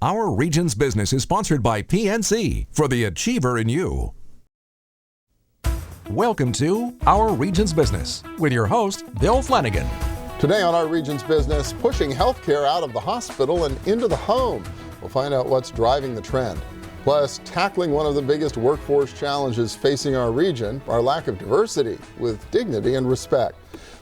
Our Region's Business is sponsored by PNC for the Achiever in You. Welcome to Our Region's Business with your host, Bill Flanagan. Today on Our Region's Business, pushing healthcare out of the hospital and into the home. We'll find out what's driving the trend. Plus, tackling one of the biggest workforce challenges facing our region, our lack of diversity, with dignity and respect.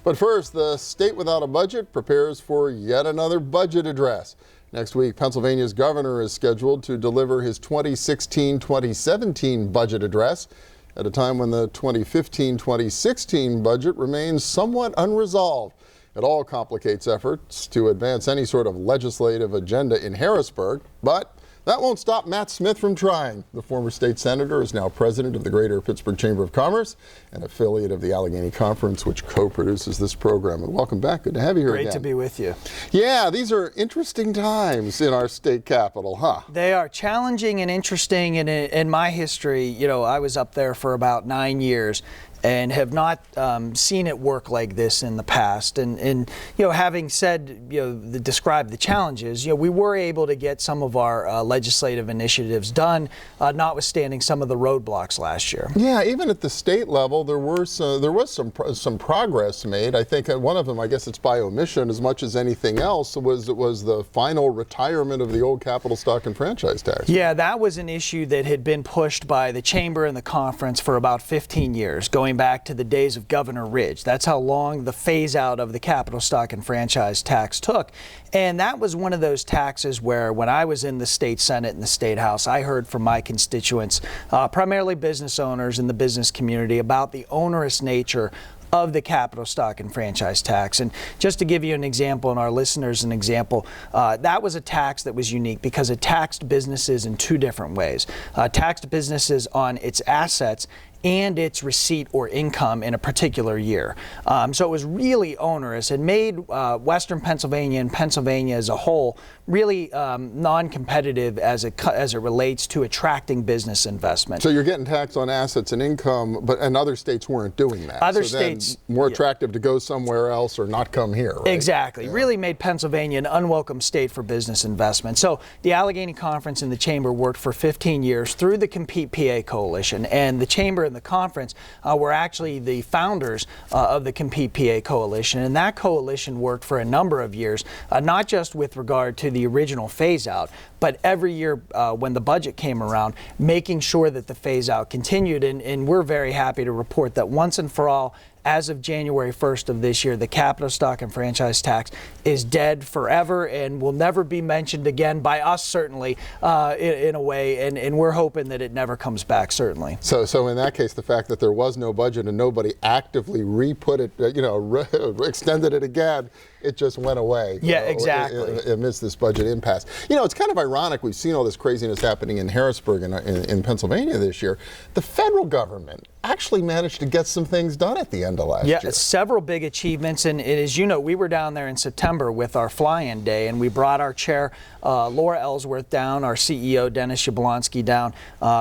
But first, the state without a budget prepares for yet another budget address. Next week, Pennsylvania's governor is scheduled to deliver his 2016-2017 budget address at a time when the 2015-2016 budget remains somewhat unresolved. It all complicates efforts to advance any sort of legislative agenda in Harrisburg, but that won't stop Matt Smith from trying. The former state senator is now president of the Greater Pittsburgh Chamber of Commerce, an affiliate of the Allegheny Conference, which co-produces this program. And welcome back. Good to have you here again. Great to be with you. Yeah, these are interesting times in our state capital, huh? They are challenging and interesting. In my history, I was up there for about 9 years and have not seen it work like this in the past. And having said, described the challenges, we were able to get some of our legislative initiatives done, notwithstanding some of the roadblocks last year. Yeah, even at the state level, there was some progress made. I think one of them, I guess it's by omission as much as anything else, was the final retirement of the old capital stock and franchise tax. Yeah, that was an issue that had been pushed by the chamber and the conference for about 15 years, going back to the days of Governor Ridge. That's how long the phase out of the capital stock and franchise tax took. And that was one of those taxes where when I was in the state Senate and the state House, I heard from my constituents, primarily business owners in the business community, about the onerous nature of the capital stock and franchise tax. And just to give you an example, and our listeners an example, that was a tax that was unique because it taxed businesses in two different ways. Taxed businesses on its assets and its receipt or income in a particular year. So it was really onerous. It made Western Pennsylvania and Pennsylvania as a whole really non-competitive as it relates to attracting business investment. So you're getting taxed on assets and income, and other states weren't doing that. Other so states, then more attractive to go somewhere else or not come here, right? Exactly. Yeah. Really made Pennsylvania an unwelcome state for business investment. So the Allegheny Conference and the Chamber worked for 15 years through the Compete PA Coalition, and the Chamber and the conference were actually the founders of the Compete PA Coalition, and that coalition worked for a number of years, not just with regard to the original phase out, but every year when the budget came around, making sure that the phase out continued. And we're very happy to report that once and for all, as of January 1st of this year, the capital stock and franchise tax is dead forever and will never be mentioned again by us, certainly, in a way, and we're hoping that it never comes back, certainly. So in that case, the fact that there was no budget and nobody actively re-put it, extended it again, it just went away. Yeah, exactly. Amidst this budget impasse. It's kind of ironic. We've seen all this craziness happening in Harrisburg and in Pennsylvania this year. The federal government actually managed to get some things done at the end of last year. Yeah, several big achievements. And as you know, we were down there in September with our fly-in day, and we brought our chair, Laura Ellsworth, down, our CEO, Dennis Jablonski, down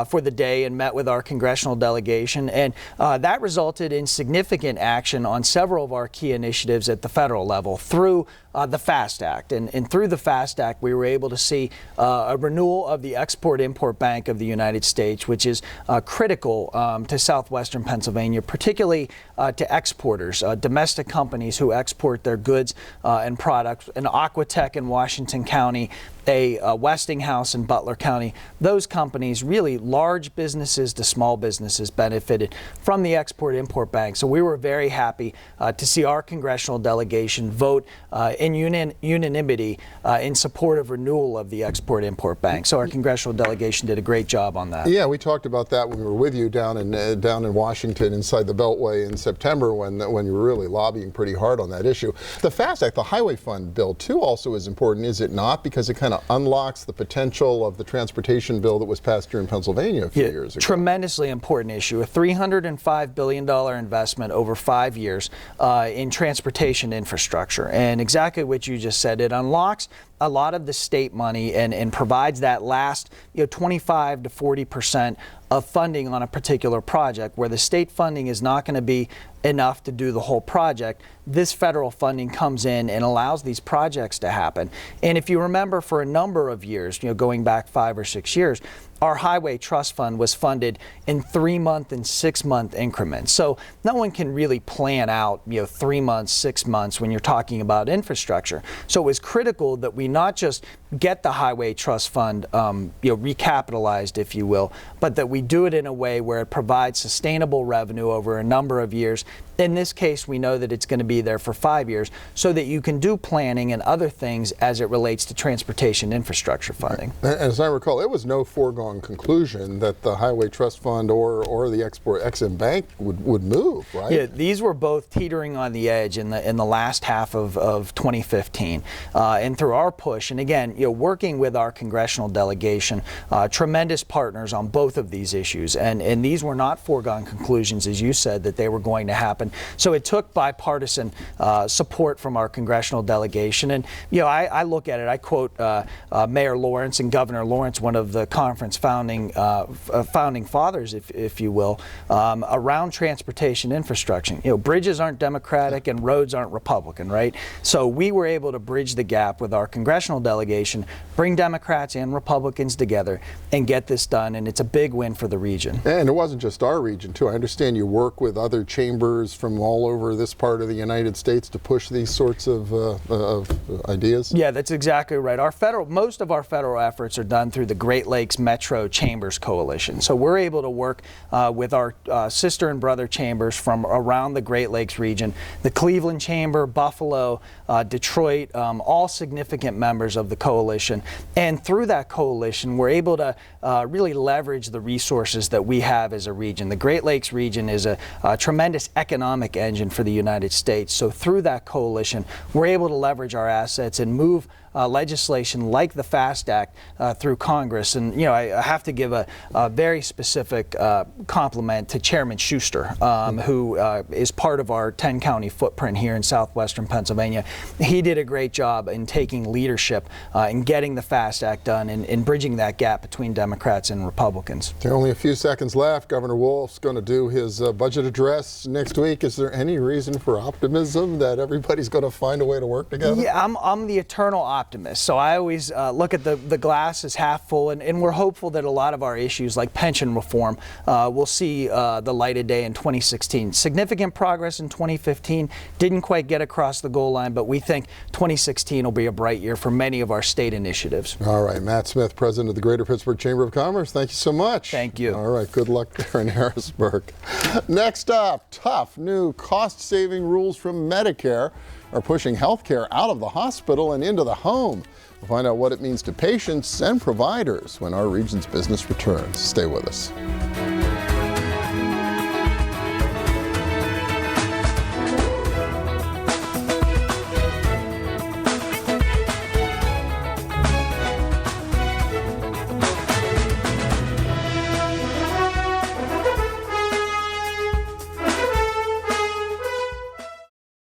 for the day and met with our congressional delegation. And that resulted in significant action on several of our key initiatives at the federal level through the FAST Act. And through the FAST Act, we were able to see a renewal of the Export-Import Bank of the United States, which is critical to southwestern Pennsylvania, particularly to exporters, domestic companies who export their goods and products. An Aquatech in Washington County, a Westinghouse in Butler County, those companies, really large businesses to small businesses, benefited from the Export-Import Bank. So we were very happy to see our congressional delegation vote in unanimity in support of renewal of the Export-Import Bank. So our congressional delegation did a great job on that. Yeah, we talked about that when we were with you down in Washington inside the Beltway in September when you were really lobbying pretty hard on that issue. The FAST Act, the Highway Fund bill, too, also is important, is it not? Because it kind of unlocks the potential of the transportation bill that was passed here in Pennsylvania a few years ago. Tremendously important issue, a $305 billion investment over 5 years in transportation infrastructure. And exactly what you just said, it unlocks a lot of the state money and provides that last 25 to 40% of funding on a particular project, where the state funding is not going to be enough to do the whole project. This federal funding comes in and allows these projects to happen. And if you remember, for a number of years, going back 5 or 6 years, our highway trust fund was funded in 3-month and 6-month increments. So no one can really plan out 3 months, 6 months when you're talking about infrastructure. So it was critical that we not just get the highway trust fund recapitalized, if you will, but that we do it in a way where it provides sustainable revenue over a number of years. In this case, we know that it's going to be there for 5 years, so that you can do planning and other things as it relates to transportation infrastructure funding. As I recall, it was no foregone conclusion that the Highway Trust Fund or the ExportImport Bank would move, right? Yeah, these were both teetering on the edge in the last half of 2015, and through our push, and again, working with our congressional delegation, tremendous partners on both of these issues, and these were not foregone conclusions, as you said, that they were going to happen. So it took bipartisan support from our congressional delegation, and I look at it. I quote Mayor Lawrence and Governor Lawrence, one of the conference founding fathers, if you will, around transportation infrastructure. Bridges aren't Democratic and roads aren't Republican, right? So we were able to bridge the gap with our congressional delegation, bring Democrats and Republicans together, and get this done. And it's a big win for the region. And it wasn't just our region, too. I understand you work with other chambers from all over this part of the United States to push these sorts of ideas? Yeah, that's exactly right. Most of our federal efforts are done through the Great Lakes Metro Chambers Coalition. So we're able to work with our sister and brother chambers from around the Great Lakes region, the Cleveland Chamber, Buffalo, Detroit, all significant members of the coalition. And through that coalition, we're able to really leverage the resources that we have as a region. The Great Lakes region is a tremendous economic engine for the United States. So through that coalition, we're able to leverage our assets and move legislation like the FAST Act through Congress. And I have to give a very specific compliment to Chairman Schuster, who is part of our 10-county footprint here in southwestern Pennsylvania. He did a great job in taking leadership in getting the FAST Act done and bridging that gap between Democrats and Republicans. There are only a few seconds left. Governor Wolf's going to do his budget address next week. Is there any reason for optimism that everybody's going to find a way to work together? Yeah, I'm the eternal optimist. So I always look at the glass as half full, and we're hopeful that a lot of our issues like pension reform will see the light of day in 2016. Significant progress in 2015, didn't quite get across the goal line, but we think 2016 will be a bright year for many of our state initiatives. All right, Matt Smith, President of the Greater Pittsburgh Chamber of Commerce, thank you so much. Thank you. All right, good luck there in Harrisburg. Next up, tough new cost-saving rules from Medicare are pushing health care out of the hospital and into the home. We'll find out what it means to patients and providers when our region's business returns. Stay with us.